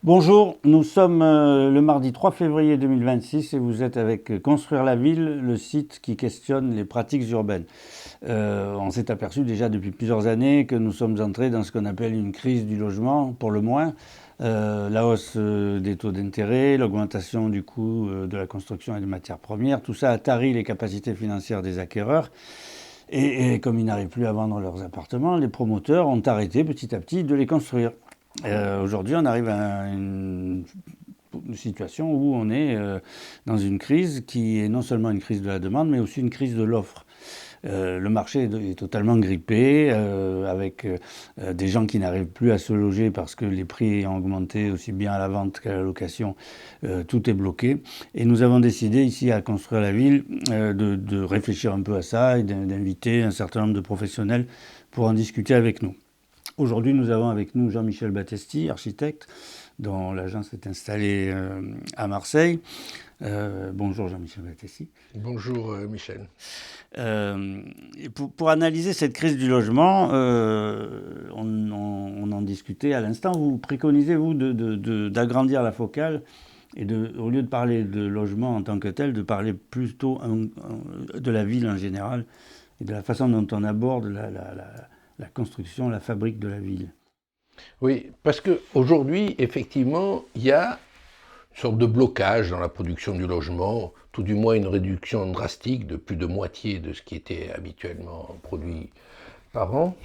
Bonjour, nous sommes le mardi 3 février 2026 et vous êtes avec Construire la ville, le site qui questionne les pratiques urbaines. On s'est aperçu déjà depuis plusieurs années que nous sommes entrés dans ce qu'on appelle une crise du logement, pour le moins. La hausse des taux d'intérêt, l'augmentation du coût de la construction et des matières premières, tout ça a tari les capacités financières des acquéreurs. Et comme ils n'arrivent plus à vendre leurs appartements, les promoteurs ont arrêté petit à petit de les construire. Aujourd'hui, on arrive à une situation où on est dans une crise qui est non seulement une crise de la demande, mais aussi une crise de l'offre. Le marché est totalement grippé, avec des gens qui n'arrivent plus à se loger parce que les prix ont augmenté aussi bien à la vente qu'à la location. Tout est bloqué. Et nous avons décidé ici à Construire la ville de réfléchir un peu à ça et d'inviter un certain nombre de professionnels pour en discuter avec nous. Aujourd'hui, nous avons avec nous Jean-Michel Battesti, architecte, dont l'agence est installée à Marseille. Bonjour Jean-Michel Battesti. Bonjour Michel. Pour analyser cette crise du logement, on en discutait à l'instant. Vous préconisez, vous, d'agrandir la focale et au lieu de parler de logement en tant que tel, de parler plutôt de la ville en général et de la façon dont on aborde la construction, la fabrique de la ville. Oui, parce qu'aujourd'hui, effectivement, il y a une sorte de blocage dans la production du logement, tout du moins une réduction drastique de plus de moitié de ce qui était habituellement produit par an.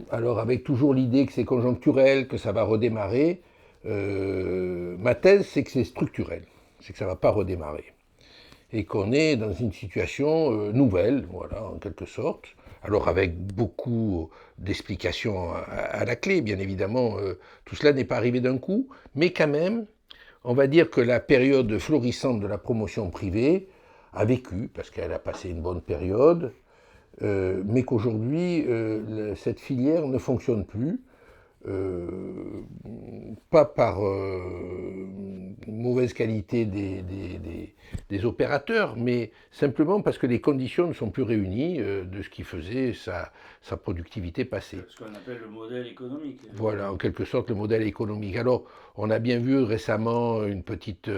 Alors avec toujours l'idée que c'est conjoncturel, que ça va redémarrer, ma thèse c'est que c'est structurel, c'est que ça ne va pas redémarrer. Et qu'on est dans une situation nouvelle, voilà, en quelque sorte. Alors avec beaucoup d'explications à la clé, bien évidemment, tout cela n'est pas arrivé d'un coup, mais quand même, on va dire que la période florissante de la promotion privée a vécu, parce qu'elle a passé une bonne période, mais qu'aujourd'hui, cette filière ne fonctionne plus, pas par mauvaise qualité des opérateurs, mais simplement parce que les conditions ne sont plus réunies de ce qui faisait sa productivité passée. Ce qu'on appelle le modèle économique. Voilà, en quelque sorte, le modèle économique. Alors, on a bien vu récemment une petite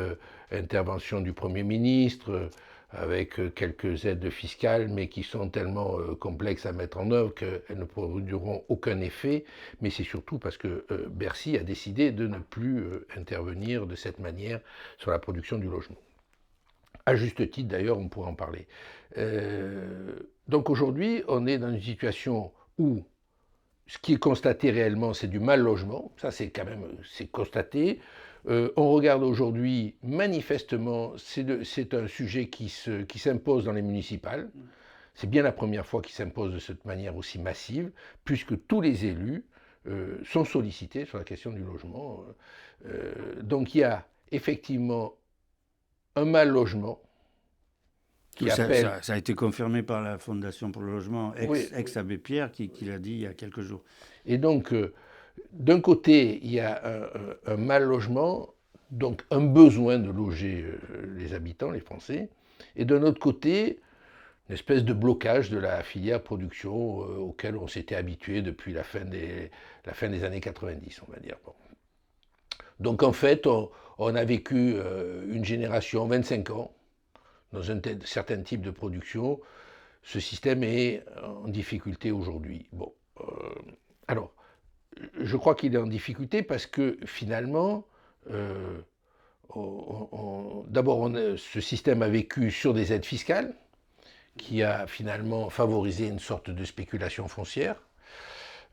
intervention du Premier ministre avec quelques aides fiscales, mais qui sont tellement complexes à mettre en œuvre qu'elles ne produiront aucun effet. Mais c'est surtout parce que Bercy a décidé de ne plus intervenir de cette manière sur la production du logement. À juste titre, d'ailleurs, on pourrait en parler. Donc aujourd'hui, on est dans une situation où ce qui est constaté réellement, c'est du mal logement. Ça, c'est quand même constaté. On regarde aujourd'hui, manifestement, c'est un sujet qui s'impose dans les municipales. C'est bien la première fois qu'il s'impose de cette manière aussi massive, puisque tous les élus sont sollicités sur la question du logement. Donc il y a effectivement un mal logement qui appelle... Ça a été confirmé par la Fondation pour le logement, Oui. ex-Abbé Pierre, qui l'a dit il y a quelques jours. Et donc, d'un côté, il y a un mal logement, donc un besoin de loger les habitants, les Français, et d'un autre côté, une espèce de blocage de la filière production auquel on s'était habitué depuis la fin des années 90, on va dire. Bon. Donc en fait, on a vécu une génération, 25 ans, dans un certain type de production. Ce système est en difficulté aujourd'hui. Bon, alors, je crois qu'il est en difficulté parce que finalement, d'abord, ce système a vécu sur des aides fiscales qui a finalement favorisé une sorte de spéculation foncière,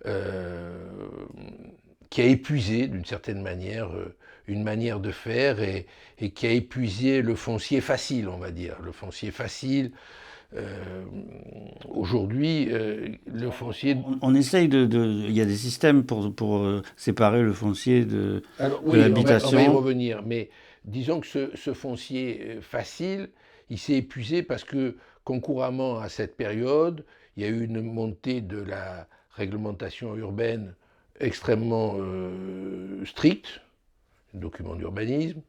qui a épuisé d'une certaine manière une manière de faire et qui a épuisé le foncier facile, on va dire. Le foncier facile, aujourd'hui, le foncier... On essaye il y a des systèmes pour séparer le foncier de l'habitation. On va y revenir, mais disons que ce foncier facile, il s'est épuisé parce que concurremment à cette période, il y a eu une montée de la réglementation urbaine extrêmement stricte, document d'urbanisme,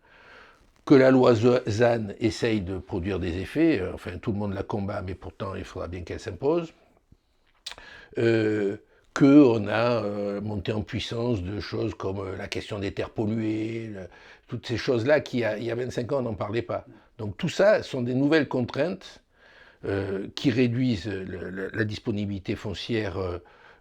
que la loi ZAN essaye de produire des effets, enfin tout le monde la combat, mais pourtant il faudra bien qu'elle s'impose, que qu'on a monté en puissance de choses comme la question des terres polluées, toutes ces choses-là qui, il y a 25 ans, on n'en parlait pas. Donc tout ça sont des nouvelles contraintes qui réduisent la disponibilité foncière,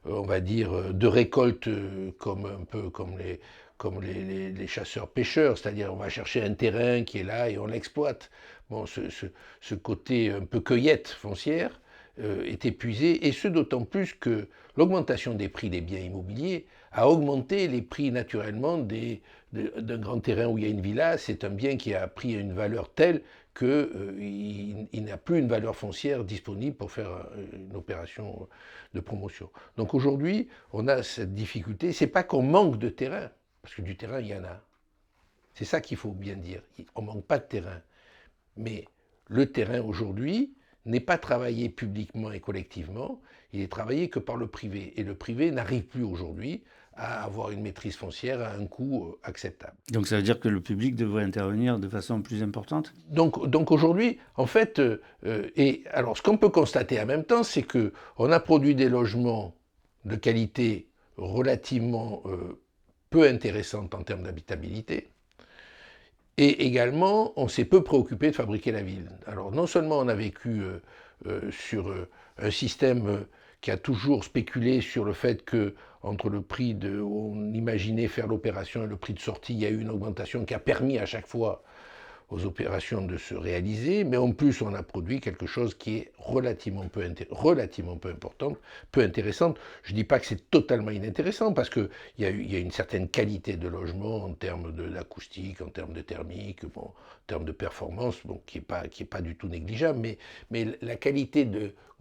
on va dire, de récolte, un peu comme les chasseurs-pêcheurs, c'est-à-dire on va chercher un terrain qui est là et on l'exploite. Bon, ce côté un peu cueillette foncière est épuisé, et ce d'autant plus que l'augmentation des prix des biens immobiliers a augmenté les prix naturellement d'un grand terrain où il y a une villa. C'est un bien qui a pris une valeur telle qu'il n'a plus une valeur foncière disponible pour faire une opération de promotion. Donc aujourd'hui, on a cette difficulté. C'est pas qu'on manque de terrain, parce que du terrain, il y en a. C'est ça qu'il faut bien dire. On ne manque pas de terrain. Mais le terrain aujourd'hui n'est pas travaillé publiquement et collectivement, il est travaillé que par le privé. Et le privé n'arrive plus aujourd'hui à avoir une maîtrise foncière à un coût acceptable. Donc ça veut dire que le public devrait intervenir de façon plus importante? Donc aujourd'hui, en fait, et alors ce qu'on peut constater en même temps, c'est qu'on a produit des logements de qualité relativement peu intéressante en termes d'habitabilité. Et également, on s'est peu préoccupé de fabriquer la ville. Alors non seulement on a vécu sur un système qui a toujours spéculé sur le fait que entre le prix où on imaginait faire l'opération et le prix de sortie, il y a eu une augmentation qui a permis à chaque fois aux opérations de se réaliser, mais en plus on a produit quelque chose qui est relativement peu importante, peu intéressante. Je ne dis pas que c'est totalement inintéressant, parce qu'il y a une certaine qualité de logement en termes d'acoustique, en termes de thermique, bon, en termes de performance, bon, qui est pas du tout négligeable, mais la qualité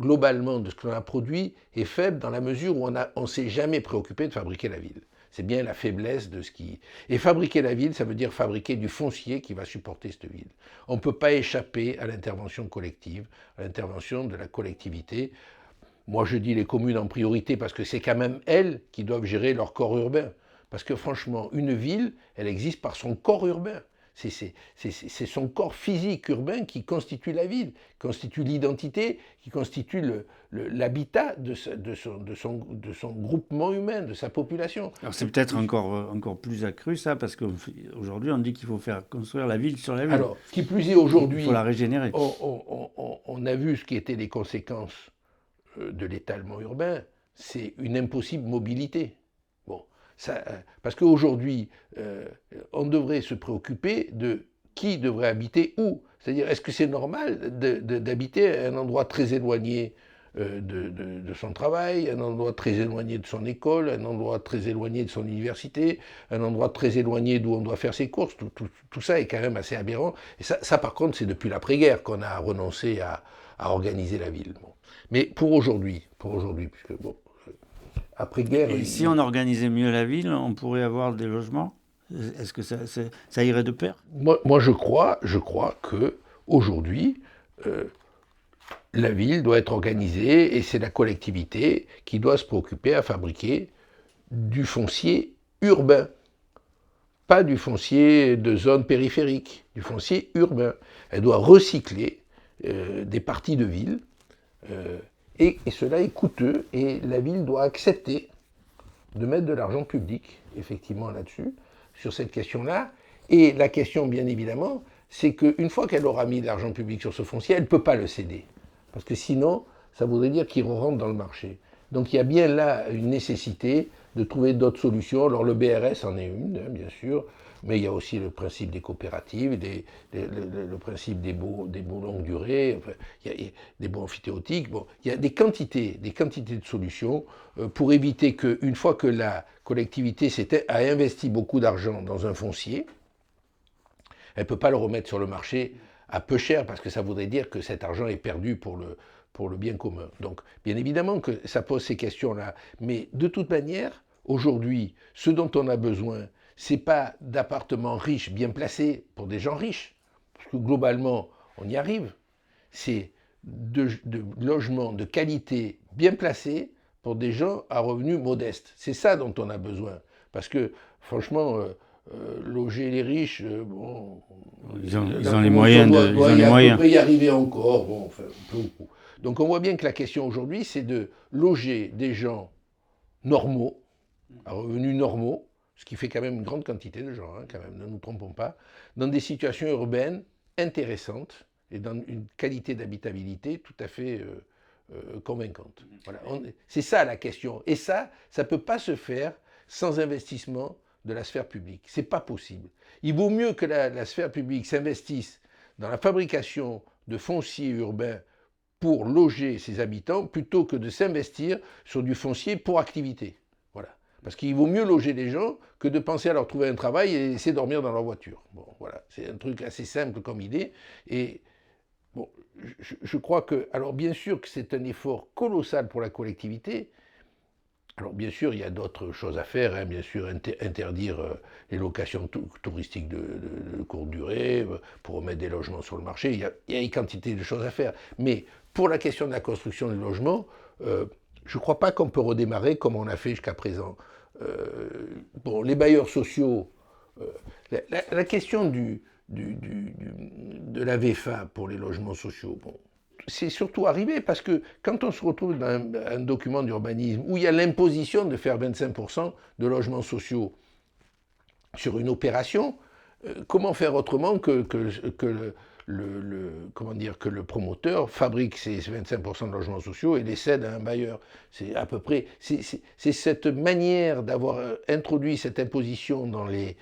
globalement de ce que l'on a produit est faible dans la mesure où on ne s'est jamais préoccupé de fabriquer la ville. C'est bien la faiblesse de ce qui... Et fabriquer la ville, ça veut dire fabriquer du foncier qui va supporter cette ville. On ne peut pas échapper à l'intervention collective, à l'intervention de la collectivité. Moi, je dis les communes en priorité, parce que c'est quand même elles qui doivent gérer leur corps urbain. Parce que franchement, une ville, elle existe par son corps urbain. C'est son corps physique urbain qui constitue la ville, qui constitue l'identité, qui constitue l'habitat de son groupement humain, de sa population. Alors c'est peut-être encore plus accru ça, parce qu'aujourd'hui on dit qu'il faut faire construire la ville sur la ville. Alors, qui plus est aujourd'hui, il faut la régénérer. On a vu ce qui étaient les conséquences de l'étalement urbain, c'est une impossible mobilité. Parce qu'aujourd'hui, on devrait se préoccuper de qui devrait habiter où. C'est-à-dire, est-ce que c'est normal d'habiter à un endroit très éloigné de son travail, un endroit très éloigné de son école, un endroit très éloigné de son université, un endroit très éloigné d'où on doit faire ses courses? Tout ça est quand même assez aberrant. Et ça par contre, c'est depuis l'après-guerre qu'on a renoncé à organiser la ville. Bon. Mais pour aujourd'hui, puisque bon... Après-guerre. Et si on organisait mieux la ville, on pourrait avoir des logements? Est-ce que ça irait de pair? Moi, je crois que aujourd'hui, la ville doit être organisée, et c'est la collectivité qui doit se préoccuper à fabriquer du foncier urbain, pas du foncier de zone périphérique, du foncier urbain. Elle doit recycler des parties de ville. Et cela est coûteux, et la ville doit accepter de mettre de l'argent public, effectivement, là-dessus, sur cette question-là. Et la question, bien évidemment, c'est qu'une fois qu'elle aura mis de l'argent public sur ce foncier, elle ne peut pas le céder. Parce que sinon, ça voudrait dire qu'il rentre dans le marché. Donc il y a bien là une nécessité de trouver d'autres solutions. Alors le BRS en est une, hein, bien sûr, mais il y a aussi le principe des coopératives, le principe des baux longue durée, enfin, il y a des baux amphithéotiques. Bon, il y a des quantités de solutions pour éviter qu'une fois que la collectivité a investi beaucoup d'argent dans un foncier, elle ne peut pas le remettre sur le marché à peu cher, parce que ça voudrait dire que cet argent est perdu pour le bien commun. Donc, bien évidemment que ça pose ces questions-là, mais de toute manière, aujourd'hui, ce dont on a besoin, c'est pas d'appartements riches bien placés pour des gens riches, parce que globalement, on y arrive. C'est de logements de qualité bien placés pour des gens à revenus modestes. C'est ça dont on a besoin. Parce que, franchement, loger les riches, bon... Ils ont les moyens On peut y arriver encore, bon, enfin, beaucoup. Donc on voit bien que la question aujourd'hui, c'est de loger des gens normaux, à revenus normaux, ce qui fait quand même une grande quantité de gens, quand même, ne nous trompons pas, dans des situations urbaines intéressantes et dans une qualité d'habitabilité tout à fait convaincante. Voilà. C'est ça la question. Et ça ne peut pas se faire sans investissement de la sphère publique. Ce n'est pas possible. Il vaut mieux que la sphère publique s'investisse dans la fabrication de foncier urbain pour loger ses habitants plutôt que de s'investir sur du foncier pour activité. Voilà. Parce qu'il vaut mieux loger les gens que de penser à leur trouver un travail et laisser dormir dans leur voiture. Bon, voilà. C'est un truc assez simple comme idée. Et bon, je crois que, alors bien sûr que c'est un effort colossal pour la collectivité. Alors bien sûr, il y a d'autres choses à faire, bien sûr, interdire les locations touristiques de courte durée, pour remettre des logements sur le marché, il y a une quantité de choses à faire. Mais pour la question de la construction de logements, je ne crois pas qu'on peut redémarrer comme on a fait jusqu'à présent. Bon, les bailleurs sociaux, la question de la VFA pour les logements sociaux, bon, c'est surtout arrivé parce que quand on se retrouve dans un document d'urbanisme où il y a l'imposition de faire 25% de logements sociaux sur une opération, comment faire autrement que le promoteur fabrique ces 25% de logements sociaux et les cède à un bailleur. C'est à peu près, c'est cette manière d'avoir introduit cette imposition dans les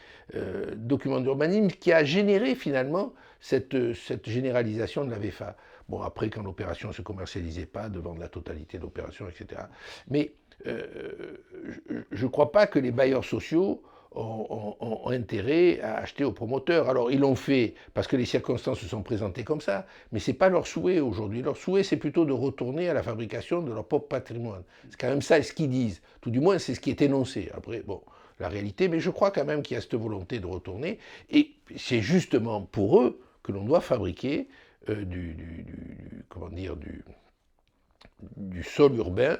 documents d'urbanisme qui a généré finalement cette généralisation de la VFA. Bon, après, quand l'opération ne se commercialisait pas, de vendre la totalité de l'opération, etc. Mais je ne crois pas que les bailleurs sociaux ont intérêt à acheter aux promoteurs. Alors, ils l'ont fait parce que les circonstances se sont présentées comme ça, mais ce n'est pas leur souhait aujourd'hui. Leur souhait, c'est plutôt de retourner à la fabrication de leur propre patrimoine. C'est quand même ça ce qu'ils disent. Tout du moins, c'est ce qui est énoncé. Après, bon, la réalité, mais je crois quand même qu'il y a cette volonté de retourner. Et c'est justement pour eux que l'on doit fabriquer du sol urbain,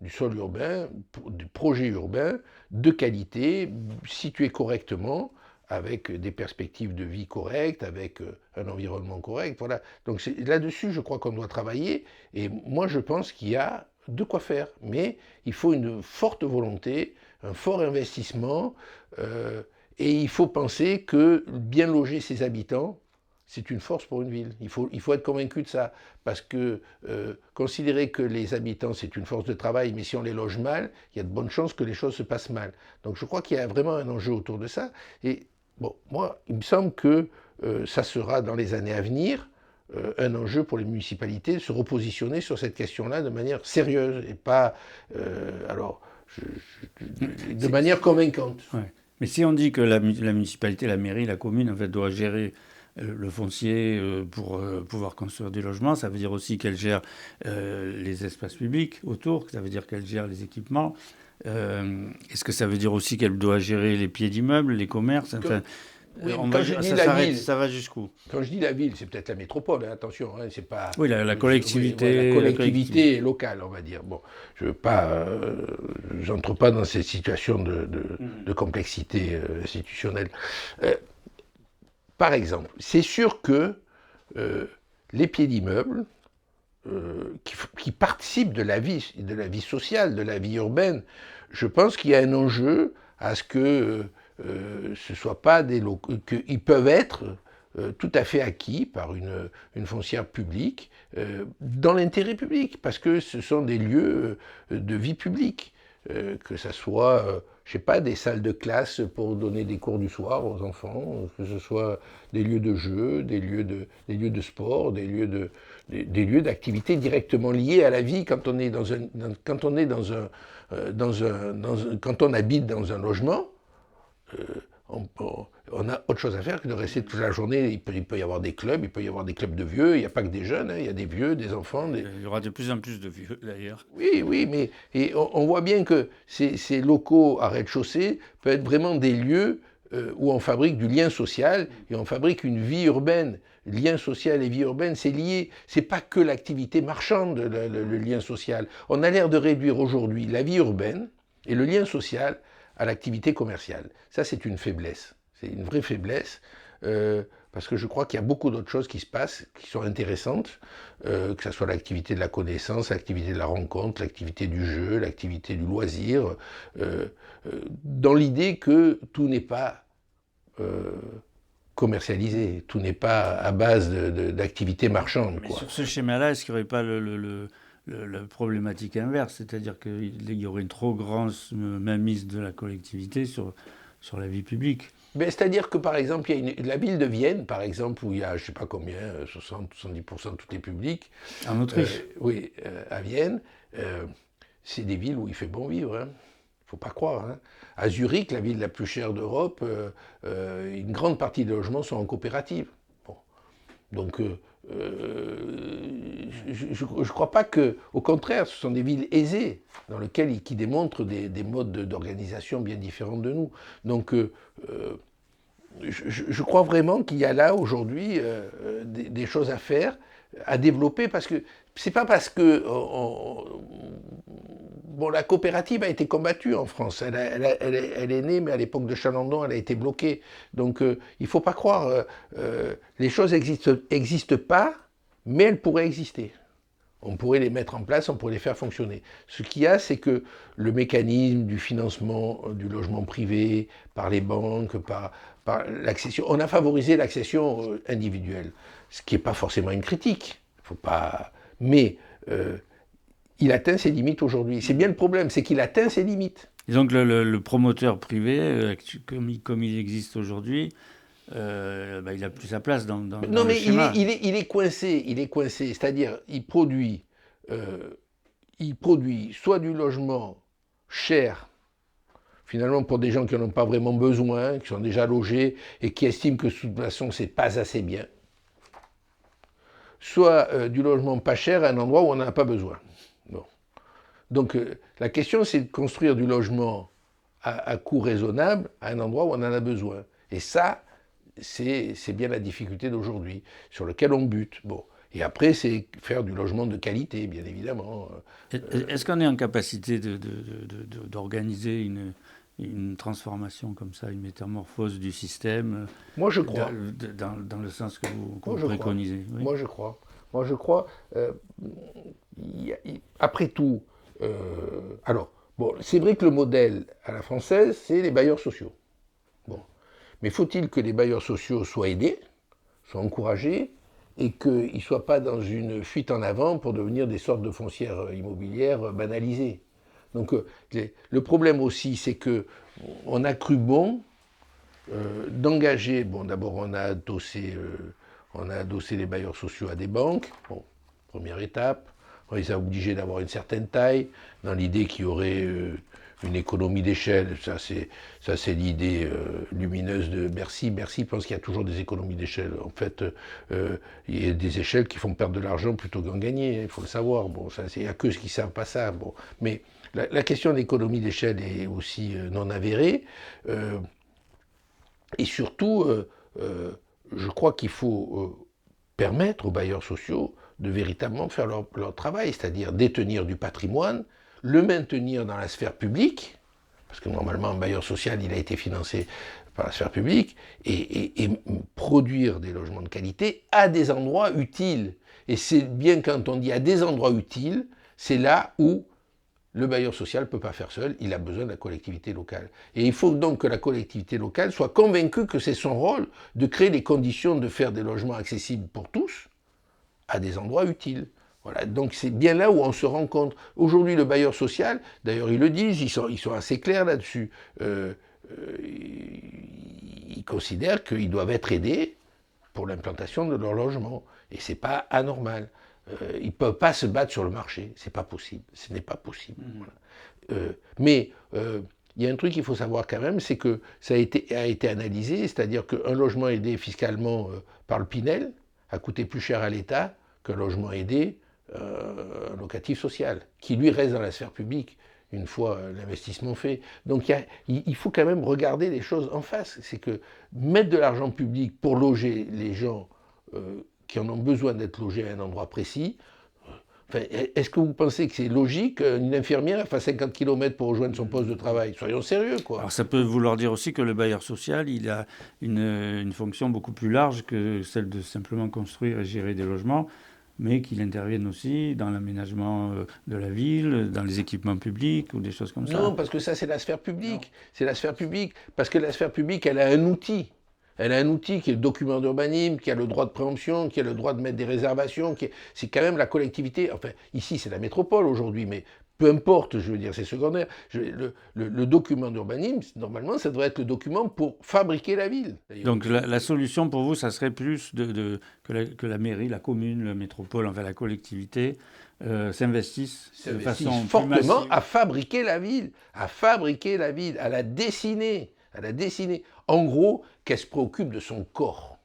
du projet urbain de qualité, situé correctement, avec des perspectives de vie correctes, avec un environnement correct. Voilà. Donc là-dessus, je crois qu'on doit travailler. Et moi, je pense qu'il y a de quoi faire. Mais il faut une forte volonté, un fort investissement. Et il faut penser que bien loger ses habitants, c'est une force pour une ville. Il faut être convaincu de ça. Parce que considérer que les habitants, c'est une force de travail, mais si on les loge mal, il y a de bonnes chances que les choses se passent mal. Donc je crois qu'il y a vraiment un enjeu autour de ça. Et bon, moi, il me semble que ça sera dans les années à venir un enjeu pour les municipalités de se repositionner sur cette question-là de manière sérieuse et pas de manière convaincante. Ouais. Mais si on dit que la municipalité, la mairie, la commune, en fait, doit gérer le foncier pour pouvoir construire des logements, ça veut dire aussi qu'elle gère les espaces publics autour, ça veut dire qu'elle gère les équipements. Est-ce que ça veut dire aussi qu'elle doit gérer les pieds d'immeubles, les commerces, enfin, oui, ça va jusqu'où? Quand je dis la ville, c'est peut-être la métropole, hein, attention, hein, c'est pas... Oui, la collectivité. La collectivité locale, on va dire. Bon, je veux pas... j'entre pas dans ces situations de complexité institutionnelle. Par exemple, c'est sûr que les pieds d'immeuble, qui participent de la vie sociale, de la vie urbaine, je pense qu'il y a un enjeu à ce que ce soit pas des locaux, qu'ils peuvent être tout à fait acquis par une foncière publique dans l'intérêt public, parce que ce sont des lieux de vie publique, que ça soit, je sais pas, des salles de classe pour donner des cours du soir aux enfants, que ce soit des lieux de jeu, des lieux de sport, des lieux d'activité directement liés à la vie quand on est quand on habite dans un logement. On a autre chose à faire que de rester toute la journée. Il peut y avoir des clubs, il peut y avoir des clubs de vieux, il n'y a pas que des jeunes, hein, il y a des vieux, des enfants. Il y aura de plus en plus de vieux d'ailleurs. Oui, mais on voit bien que ces locaux à rez-de-chaussée peuvent être vraiment des lieux où on fabrique du lien social et on fabrique une vie urbaine. Lien social et vie urbaine, c'est lié. C'est pas que l'activité marchande, le lien social. On a l'air de réduire aujourd'hui la vie urbaine et le lien social à l'activité commerciale. Ça, c'est une faiblesse. C'est une vraie faiblesse. parce que je crois qu'il y a beaucoup d'autres choses qui se passent, qui sont intéressantes, que ce soit l'activité de la connaissance, l'activité de la rencontre, l'activité du jeu, l'activité du loisir, dans l'idée que tout n'est pas commercialisé, tout n'est pas à base d'activités marchandes. Mais sur ce schéma-là, est-ce qu'il n'y aurait pas la problématique inverse, c'est-à-dire qu'il y aurait une trop grande mainmise de la collectivité sur la vie publique? Ben, c'est-à-dire que, par exemple, il y a la ville de Vienne, par exemple, où il y a, je ne sais pas combien, 60-70% de tout est public. En Autriche? Oui, à Vienne, c'est des villes où il fait bon vivre. Il ne faut pas croire. Hein. À Zurich, la ville la plus chère d'Europe, une grande partie des logements sont en coopérative. Bon. Donc, je ne crois pas que, au contraire, ce sont des villes aisées, dans lesquelles qui démontrent des modes d'organisation bien différents de nous. Donc, je crois vraiment qu'il y a là aujourd'hui des choses à faire, à développer, parce que c'est pas parce que bon, la coopérative a été combattue en France. Elle est née, mais à l'époque de Chalandon, elle a été bloquée. Donc il ne faut pas croire. Les choses existent pas, mais elles pourraient exister. On pourrait les mettre en place, on pourrait les faire fonctionner. Ce qu'il y a, c'est que le mécanisme du financement du logement privé par les banques, par l'accession, on a favorisé l'accession individuelle, ce qui n'est pas forcément une critique. Faut pas, mais il atteint ses limites aujourd'hui. C'est bien le problème, c'est qu'il atteint ses limites. Et donc le promoteur privé, comme il existe aujourd'hui, il n'a plus sa place dans non, le mais schéma. il est coincé, c'est-à-dire il produit soit du logement cher, finalement pour des gens qui n'en ont pas vraiment besoin, qui sont déjà logés et qui estiment que de toute façon c'est pas assez bien, soit du logement pas cher à un endroit où on n'en a pas besoin. Bon. Donc la question c'est de construire du logement à coût raisonnable à un endroit où on en a besoin. Et ça, c'est bien la difficulté d'aujourd'hui, sur lequel on bute. Bon. Et après, c'est faire du logement de qualité, bien évidemment. Est-ce qu'on est en capacité d'organiser une transformation comme ça, une métamorphose du système? Moi, je crois. Dans le sens que vous préconisez. préconisez. Oui. Moi, je crois. Après tout, alors, bon, c'est vrai que le modèle à la française, c'est les bailleurs sociaux. Bon. Mais faut-il que les bailleurs sociaux soient aidés, soient encouragés, et qu'ils ne soient pas dans une fuite en avant pour devenir des sortes de foncières immobilières banalisées. Donc le problème aussi, c'est qu'on a cru bon d'engager, bon d'abord on a adossé les bailleurs sociaux à des banques, bon, première étape, on les a obligés d'avoir une certaine taille, dans l'idée qu'il y aurait une économie d'échelle, ça c'est l'idée lumineuse de Bercy. Bercy pense qu'il y a toujours des économies d'échelle. En fait, il y a des échelles qui font perdre de l'argent plutôt qu'en gagner, il faut le savoir. Bon, il n'y a que ceux qui ne savent pas ça. Bon. Mais la question de l'économie d'échelle est aussi non avérée. Et surtout, je crois qu'il faut permettre aux bailleurs sociaux de véritablement faire leur travail, c'est-à-dire détenir du patrimoine, le maintenir dans la sphère publique, parce que normalement un bailleur social il a été financé par la sphère publique, et produire des logements de qualité à des endroits utiles. Et c'est bien quand on dit à des endroits utiles, c'est là où le bailleur social ne peut pas faire seul, il a besoin de la collectivité locale. Et il faut donc que la collectivité locale soit convaincue que c'est son rôle de créer les conditions de faire des logements accessibles pour tous, à des endroits utiles. Voilà, donc c'est bien là où on se rend compte. Aujourd'hui, le bailleur social, d'ailleurs ils le disent, ils sont assez clairs là-dessus, ils considèrent qu'ils doivent être aidés pour l'implantation de leur logement. Et ce n'est pas anormal. Ils ne peuvent pas se battre sur le marché, c'est pas possible, ce n'est pas possible. Voilà. Mais il y a un truc qu'il faut savoir quand même, c'est que ça a été analysé, c'est-à-dire qu'un logement aidé fiscalement par le Pinel a coûté plus cher à l'État qu'un logement aidé locatif social, qui lui reste dans la sphère publique une fois l'investissement fait. Donc il faut quand même regarder les choses en face. C'est que mettre de l'argent public pour loger les gens qui en ont besoin d'être logés à un endroit précis, Enfin, est-ce que vous pensez que c'est logique qu'une infirmière fasse 50 km pour rejoindre son poste de travail? Soyons sérieux, quoi. Alors ça peut vouloir dire aussi que le bailleur social, il a une fonction beaucoup plus large que celle de simplement construire et gérer des logements, mais qu'il intervienne aussi dans l'aménagement de la ville, dans les équipements publics ou des choses comme ça. Non, parce que ça, c'est la sphère publique. C'est la sphère publique. Parce que la sphère publique, elle a un outil. Elle a un outil qui est le document d'urbanisme, qui a le droit de préemption, qui a le droit de mettre des réservations. C'est quand même la collectivité. Enfin, ici, c'est la métropole aujourd'hui, mais peu importe, je veux dire, c'est secondaire. Le document d'urbanisme, normalement, ça devrait être le document pour fabriquer la ville. Donc la solution pour vous, ça serait plus que la mairie, la commune, la métropole, enfin la collectivité, s'investissent de façon fortement à fabriquer la ville, à la dessiner, En gros, qu'elle se préoccupe de son corps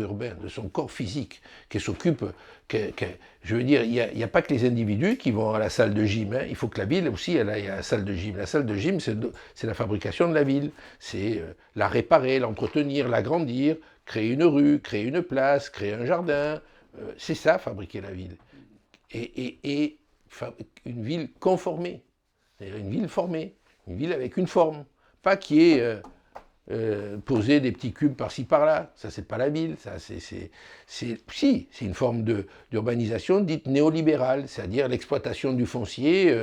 urbain, de son corps physique, qu'elle s'occupe, je veux dire, il n'y a pas que les individus qui vont à la salle de gym, hein. Il faut que la ville aussi, elle aille à la salle de gym. La salle de gym, c'est la fabrication de la ville, c'est la réparer, l'entretenir, l'agrandir, créer une rue, créer une place, créer un jardin, c'est ça, fabriquer la ville. Et une ville conformée, c'est-à-dire une ville formée, une ville avec une forme, pas qui est poser des petits cubes par-ci par-là. Ça, c'est pas la ville. Ça, c'est une forme d'urbanisation dite néolibérale, c'est-à-dire l'exploitation du foncier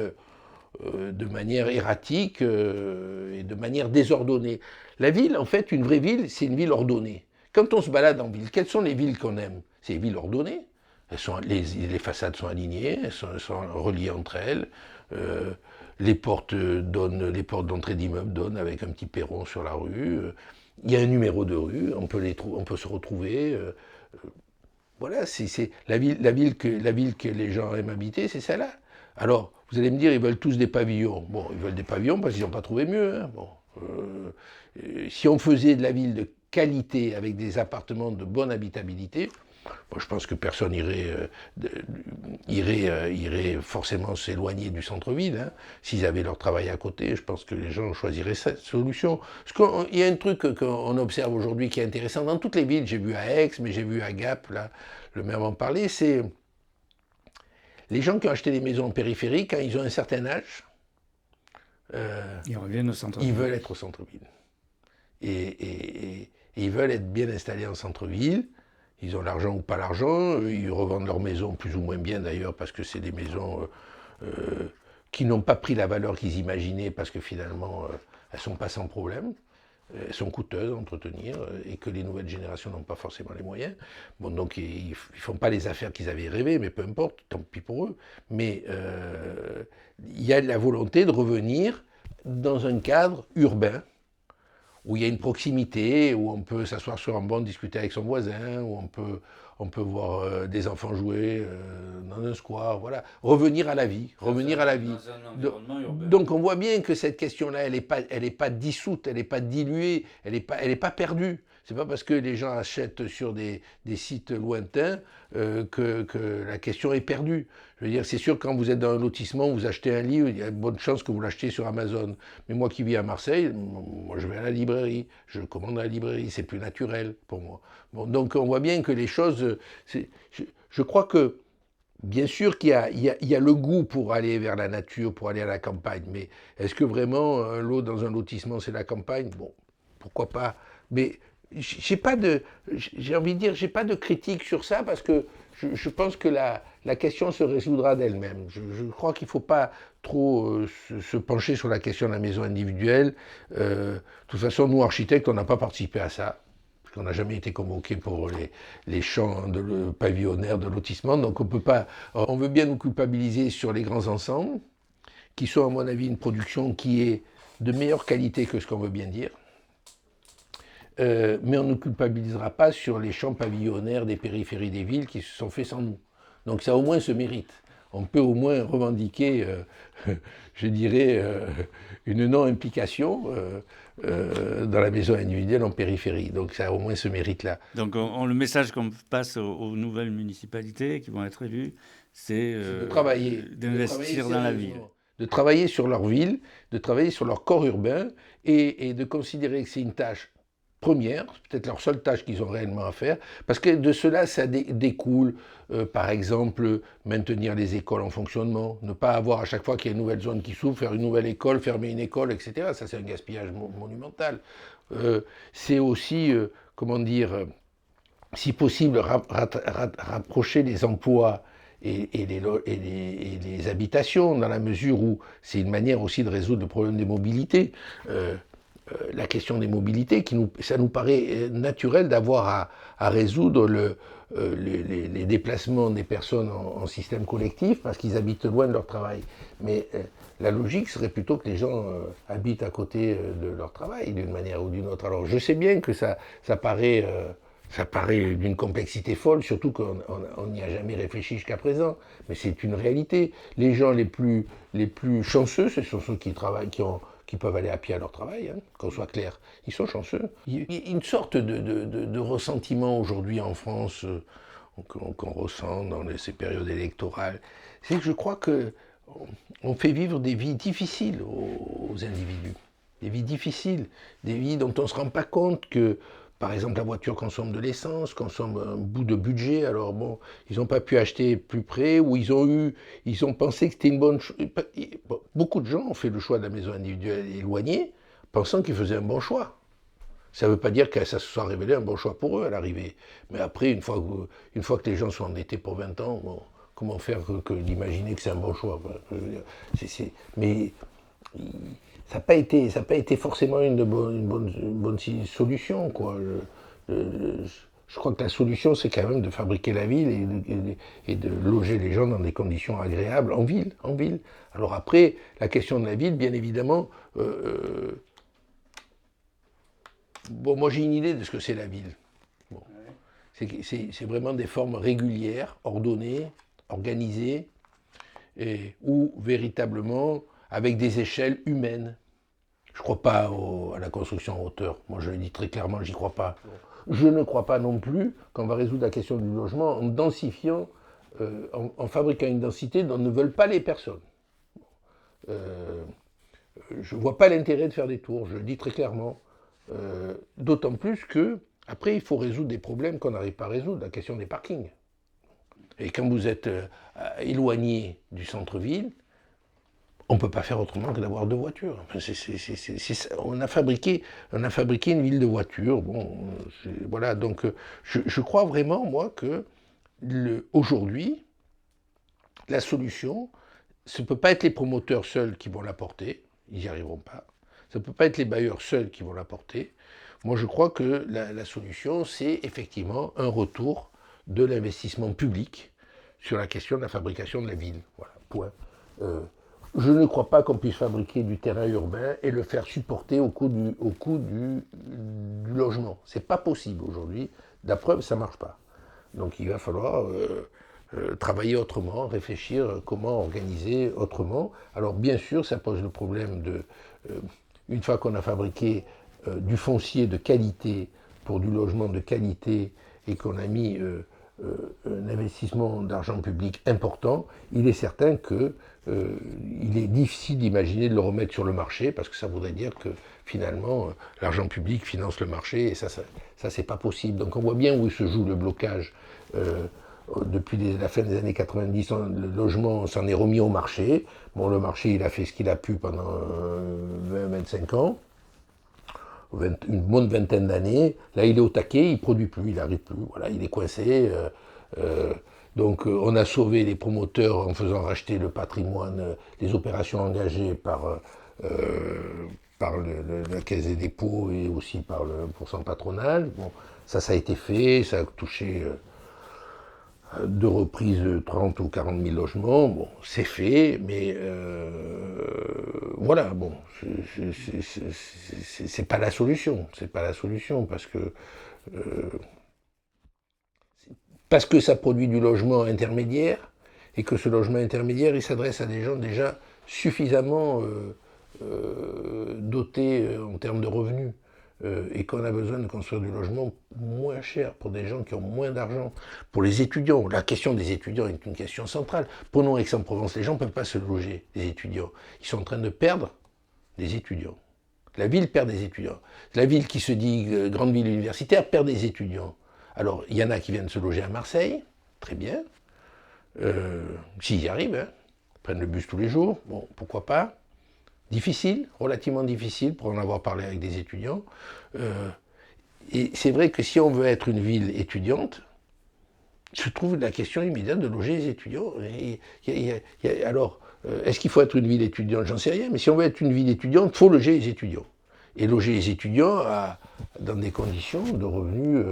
de manière erratique et de manière désordonnée. La ville, en fait, une vraie ville, c'est une ville ordonnée. Quand on se balade en ville, quelles sont les villes qu'on aime? C'est les villes ordonnées. Les façades sont alignées, elles sont reliées entre elles. Les portes d'entrée d'immeubles donnent avec un petit perron sur la rue. Il y a un numéro de rue, on peut se retrouver. Voilà, c'est la ville que les gens aiment habiter, c'est celle-là. Alors, vous allez me dire, ils veulent tous des pavillons. Bon, ils veulent des pavillons parce qu'ils n'ont pas trouvé mieux. Hein. Bon, si on faisait de la ville de qualité avec des appartements de bonne habitabilité, bon, je pense que personne irait forcément s'éloigner du centre-ville. Hein. S'ils avaient leur travail à côté, je pense que les gens choisiraient cette solution. Il y a un truc qu'on observe aujourd'hui qui est intéressant dans toutes les villes. J'ai vu à Aix, mais j'ai vu à Gap, là, le maire m'en parlait, c'est les gens qui ont acheté des maisons en périphérie, quand ils ont un certain âge, ils reviennent au centre-ville. Ils veulent être au centre-ville. Et ils veulent être bien installés en centre-ville. Ils ont l'argent ou pas l'argent, ils revendent leurs maisons plus ou moins bien d'ailleurs parce que c'est des maisons qui n'ont pas pris la valeur qu'ils imaginaient parce que finalement elles ne sont pas sans problème, elles sont coûteuses à entretenir et que les nouvelles générations n'ont pas forcément les moyens. Bon, donc ils ne font pas les affaires qu'ils avaient rêvées, mais peu importe, tant pis pour eux. Mais il y a la volonté de revenir dans un cadre urbain où il y a une proximité, où on peut s'asseoir sur un banc, discuter avec son voisin, où on peut voir des enfants jouer dans un square, voilà. Revenir à la vie, Dans un environnement urbain. Donc on voit bien que cette question-là, elle n'est pas dissoute, elle n'est pas diluée, elle n'est pas perdue. C'est pas parce que les gens achètent sur des sites lointains que la question est perdue. Je veux dire, c'est sûr, quand vous êtes dans un lotissement, vous achetez un livre, il y a de bonnes chances que vous l'achetiez sur Amazon. Mais moi qui vis à Marseille, moi je vais à la librairie, je commande à la librairie, c'est plus naturel pour moi. Bon, donc on voit bien que les choses... Je crois que, bien sûr qu'il y a le goût pour aller vers la nature, pour aller à la campagne, mais est-ce que vraiment un lot dans un lotissement, c'est la campagne? Bon, pourquoi pas. Mais j'ai envie de dire, j'ai pas de critique sur ça parce que je pense que la question se résoudra d'elle-même. Je crois qu'il ne faut pas trop se pencher sur la question de la maison individuelle. De toute façon, nous, architectes, on n'a pas participé à ça. Parce qu'on n'a jamais été convoqués pour les champs pavillonnaires de lotissement. Donc on peut pas. On veut bien nous culpabiliser sur les grands ensembles, qui sont, à mon avis, une production qui est de meilleure qualité que ce qu'on veut bien dire. Mais on ne culpabilisera pas sur les champs pavillonnaires des périphéries des villes qui se sont faits sans nous. Donc ça au moins se mérite. On peut au moins revendiquer, je dirais, une non-implication dans la maison individuelle en périphérie. Donc ça au moins se mérite là. Donc le message qu'on passe aux nouvelles municipalités qui vont être élues, c'est d'investir dans la ville. De travailler sur leur ville, de travailler sur leur corps urbain et de considérer que c'est une tâche première, c'est peut-être leur seule tâche qu'ils ont réellement à faire, parce que de cela, ça découle, par exemple, maintenir les écoles en fonctionnement, ne pas avoir à chaque fois qu'il y a une nouvelle zone qui s'ouvre, faire une nouvelle école, fermer une école, etc. Ça, c'est un gaspillage monumental. C'est aussi, comment dire, si possible, rapprocher les emplois et les habitations, dans la mesure où c'est une manière aussi de résoudre le problème des mobilités. La question des mobilités, ça nous paraît naturel d'avoir à résoudre les déplacements des personnes en système collectif parce qu'ils habitent loin de leur travail. Mais la logique serait plutôt que les gens habitent à côté de leur travail d'une manière ou d'une autre. Alors je sais bien que ça paraît d'une complexité folle, surtout qu'on n'y a jamais réfléchi jusqu'à présent. Mais c'est une réalité. Les gens les plus chanceux, ce sont ceux qui travaillent, qui peuvent aller à pied à leur travail, hein, qu'on soit clair. Ils sont chanceux. Il y a une sorte de ressentiment aujourd'hui en France qu'on ressent dans ces périodes électorales. C'est que je crois qu'on fait vivre des vies difficiles aux individus. Des vies difficiles, des vies dont on ne se rend pas compte que, par exemple, la voiture consomme de l'essence, consomme un bout de budget. Alors bon, ils n'ont pas pu acheter plus près, ou ils ont pensé que c'était une bonne chose. Beaucoup de gens ont fait le choix de la maison individuelle éloignée, pensant qu'ils faisaient un bon choix. Ça ne veut pas dire que ça se soit révélé un bon choix pour eux à l'arrivée. Mais après, une fois que les gens sont endettés pour 20 ans, bon, comment faire que d'imaginer que c'est un bon choix? Mais ça n'a pas été forcément une bonne solution, quoi. Je crois que la solution, c'est quand même de fabriquer la ville et de loger les gens dans des conditions agréables en ville. Alors après, la question de la ville, bien évidemment, bon, moi j'ai une idée de ce que c'est la ville. Bon. C'est vraiment des formes régulières, ordonnées, organisées, où véritablement, avec des échelles humaines. Je ne crois pas à la construction en hauteur. Moi, je le dis très clairement, j'y crois pas. Je ne crois pas non plus qu'on va résoudre la question du logement en densifiant, en fabriquant une densité dont ne veulent pas les personnes. Je ne vois pas l'intérêt de faire des tours, je le dis très clairement. D'autant plus que, après, il faut résoudre des problèmes qu'on n'arrive pas à résoudre, la question des parkings. Et quand vous êtes éloigné du centre-ville, on ne peut pas faire autrement que d'avoir deux voitures. On a fabriqué une ville de voitures. Bon, voilà, donc je crois vraiment, moi, que aujourd'hui, la solution, ce ne peut pas être les promoteurs seuls qui vont l'apporter, ils n'y arriveront pas. Ça ne peut pas être les bailleurs seuls qui vont l'apporter. Moi, je crois que la solution, c'est effectivement un retour de l'investissement public sur la question de la fabrication de la ville. Voilà, point. Je ne crois pas qu'on puisse fabriquer du terrain urbain et le faire supporter au coût du logement. C'est pas possible aujourd'hui. La preuve, ça marche pas. Donc il va falloir travailler autrement, réfléchir comment organiser autrement. Alors bien sûr, ça pose le problème de, une fois qu'on a fabriqué du foncier de qualité pour du logement de qualité et qu'on a mis un investissement d'argent public important, il est certain que il est difficile d'imaginer de le remettre sur le marché parce que ça voudrait dire que finalement l'argent public finance le marché et ça c'est pas possible. Donc on voit bien où se joue le blocage. Depuis la fin des années 90, le logement s'en est remis au marché. Bon, le marché il a fait ce qu'il a pu pendant 20-25 ans. Une bonne vingtaine d'années. Là, il est au taquet, il ne produit plus, il n'arrive plus. Voilà, il est coincé. Donc, on a sauvé les promoteurs en faisant racheter le patrimoine, les opérations engagées par la Caisse des dépôts et aussi par le pourcent patronal. Bon, ça a été fait, ça a touché deux reprises 30 ou 40 000 logements. Bon, c'est fait, mais voilà, bon, c'est pas la solution. C'est pas la solution parce que ça produit du logement intermédiaire et que ce logement intermédiaire, il s'adresse à des gens déjà suffisamment dotés en termes de revenus. Et qu'on a besoin de construire du logement moins cher pour des gens qui ont moins d'argent. Pour les étudiants, la question des étudiants est une question centrale. Prenons Aix-en-Provence, les gens ne peuvent pas se loger, les étudiants. Ils sont en train de perdre des étudiants. la ville perd des étudiants. La ville qui se dit grande ville universitaire perd des étudiants. Alors, il y en a qui viennent se loger à Marseille, très bien, s'ils y arrivent, hein, prennent le bus tous les jours, bon, pourquoi pas. Difficile, relativement difficile, pour en avoir parlé avec des étudiants. Et c'est vrai que si on veut être une ville étudiante, se trouve la question immédiate de loger les étudiants. Alors, est-ce qu'il faut être une ville étudiante? J'en sais rien, mais si on veut être une ville étudiante, il faut loger les étudiants. Et loger les étudiants dans des conditions de revenus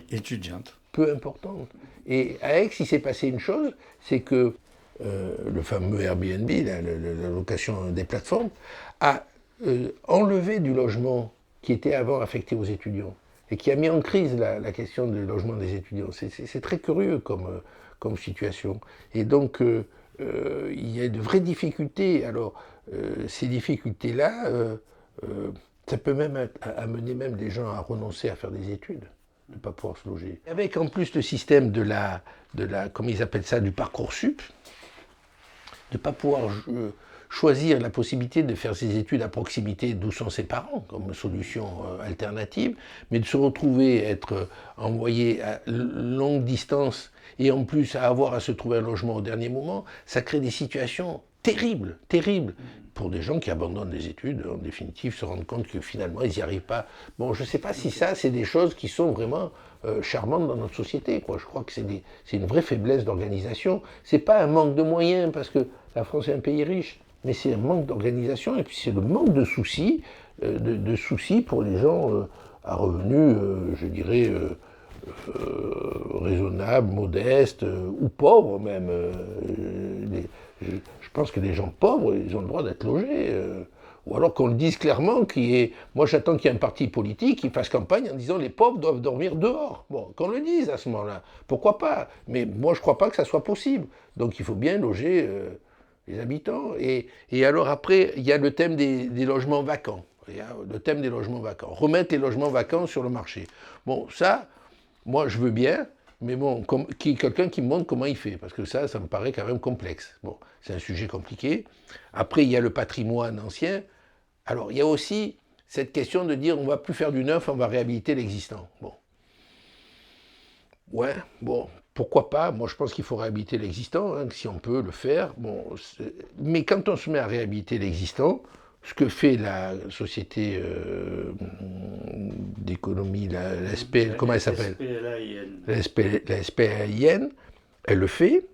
étudiantes peu importantes. Et à Aix, il s'est passé une chose, c'est que le fameux Airbnb, la location des plateformes, a enlevé du logement qui était avant affecté aux étudiants et qui a mis en crise la question du logement des étudiants. C'est très curieux comme situation. Et donc, il y a de vraies difficultés. Alors, ces difficultés-là, ça peut même amener même des gens à renoncer à faire des études, de ne pas pouvoir se loger. Avec en plus le système de la comment ils appellent ça, du Parcoursup, de ne pas pouvoir choisir la possibilité de faire ses études à proximité d'où sont ses parents, comme solution alternative, mais de se retrouver être envoyé à longue distance et en plus à avoir à se trouver un logement au dernier moment, ça crée des situations terribles, terribles, pour des gens qui abandonnent les études, en définitive, se rendent compte que finalement, ils n'y arrivent pas. Bon, je ne sais pas si ça, c'est des choses qui sont vraiment charmantes dans notre société, quoi. Je crois que c'est une vraie faiblesse d'organisation. C'est pas un manque de moyens, parce que la France est un pays riche, mais c'est un manque d'organisation, et puis c'est le manque de soucis, de soucis pour les gens à revenus, je dirais, raisonnables, modestes, ou pauvres même. Je pense que les gens pauvres, ils ont le droit d'être logés. Ou alors qu'on le dise clairement, moi j'attends qu'il y ait un parti politique qui fasse campagne en disant les pauvres doivent dormir dehors. Bon, qu'on le dise à ce moment-là. Pourquoi pas? Mais moi je ne crois pas que ça soit possible. Donc il faut bien loger les habitants. Et alors après, il y a le thème des logements vacants. Il y a le thème des logements vacants. Remettre les logements vacants sur le marché. Bon, ça, moi je veux bien, mais bon, quelqu'un qui me montre comment il fait, parce que ça me paraît quand même complexe. Bon, c'est un sujet compliqué. Après, il y a le patrimoine ancien. Alors, il y a aussi cette question de dire on ne va plus faire du neuf, on va réhabiliter l'existant. Bon. Ouais, bon, pourquoi pas? Moi, je pense qu'il faut réhabiliter l'existant, hein, si on peut le faire. Bon, mais quand on se met à réhabiliter l'existant, ce que fait la société d'économie, la SPL, comment elle s'appelle? La SPLAIN, elle le fait.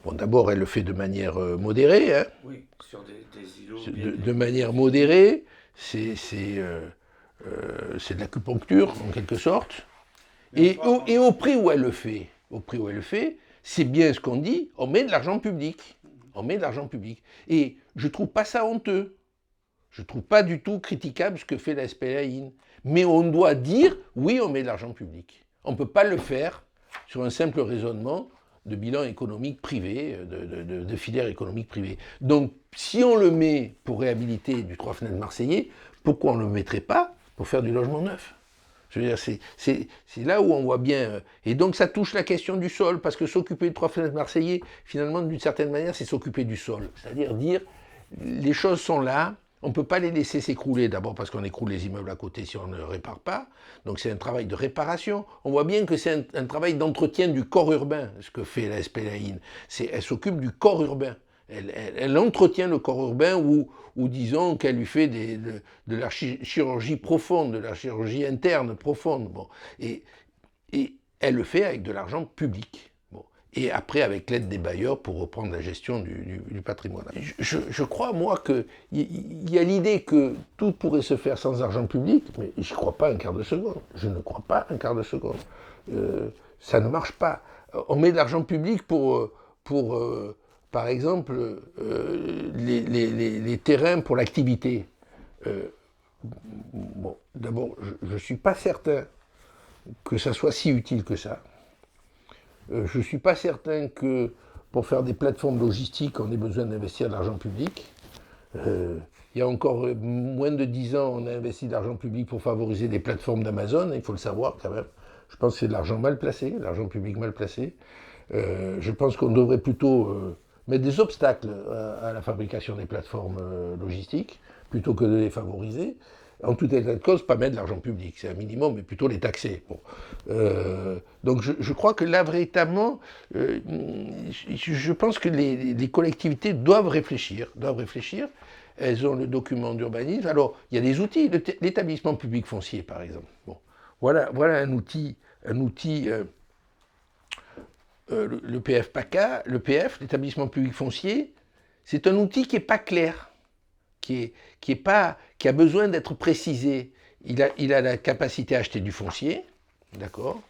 Bon, d'abord, elle le fait de manière modérée. Hein. Oui, sur des îlots. De manière modérée, c'est de l'acupuncture, en quelque sorte. Et au prix où elle le fait, c'est bien ce qu'on dit, on met de l'argent public. On met de l'argent public. Et je ne trouve pas ça honteux. Je ne trouve pas du tout critiquable ce que fait la SPLAIN. Mais on doit dire, oui, on met de l'argent public. On ne peut pas le faire sur un simple raisonnement de bilan économique privé, de filière économique privée. Donc, si on le met pour réhabiliter du 3 fenêtres marseillais, pourquoi on ne le mettrait pas pour faire du logement neuf? Je veux dire, c'est là où on voit bien. Et donc, ça touche la question du sol, parce que s'occuper de 3 fenêtres marseillais, finalement, d'une certaine manière, c'est s'occuper du sol. C'est-à-dire dire, les choses sont là, on ne peut pas les laisser s'écrouler, d'abord parce qu'on écroule les immeubles à côté si on ne répare pas. Donc c'est un travail de réparation. On voit bien que c'est un travail d'entretien du corps urbain, ce que fait la SPLAIN. Elle s'occupe du corps urbain. Elle entretient le corps urbain ou disons qu'elle lui fait de la chirurgie profonde, de la chirurgie interne profonde. Bon. Et elle le fait avec de l'argent public. Et après avec l'aide des bailleurs pour reprendre la gestion du patrimoine. Je crois, moi, qu'il y a l'idée que tout pourrait se faire sans argent public, mais je ne crois pas un quart de seconde. Je ne crois pas un quart de seconde. Ça ne marche pas. On met de l'argent public pour par exemple, les terrains pour l'activité. Bon, d'abord, je ne suis pas certain que ça soit si utile que ça. Je ne suis pas certain que pour faire des plateformes logistiques, on ait besoin d'investir de l'argent public. Il y a encore moins de 10 ans, on a investi de l'argent public pour favoriser des plateformes d'Amazon, il faut le savoir quand même. Je pense que c'est de l'argent mal placé, l'argent public mal placé. Je pense qu'on devrait plutôt mettre des obstacles à la fabrication des plateformes logistiques, plutôt que de les favoriser. En tout état de cause, pas mettre de l'argent public, c'est un minimum, mais plutôt les taxer. Bon. Donc je crois que là, véritablement, je pense que les collectivités doivent réfléchir. Elles ont le document d'urbanisme. Alors, il y a des outils, l'établissement public foncier, par exemple. Bon. Voilà un outil le PF-PACA, le PF, l'établissement public foncier, c'est un outil qui n'est pas clair, qui a besoin d'être précisé. Il a la capacité à acheter du foncier, d'accord,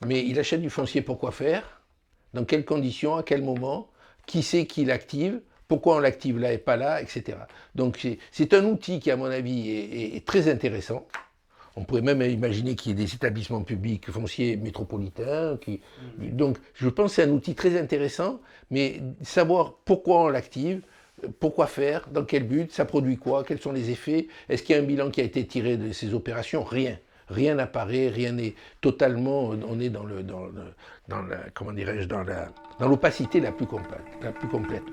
mais il achète du foncier pour quoi faire? Dans quelles conditions? À quel moment? Qui c'est qui l'active? Pourquoi on l'active là et pas là, etc. Donc c'est un outil qui, à mon avis, est très intéressant. On pourrait même imaginer qu'il y ait des établissements publics fonciers métropolitains. Donc je pense que c'est un outil très intéressant, mais savoir pourquoi on l'active, pourquoi faire, dans quel but, ça produit quoi, quels sont les effets, est-ce qu'il y a un bilan qui a été tiré de ces opérations? Rien. Rien n'apparaît, rien n'est totalement. On est dans comment dirais-je, dans l'opacité la plus complète.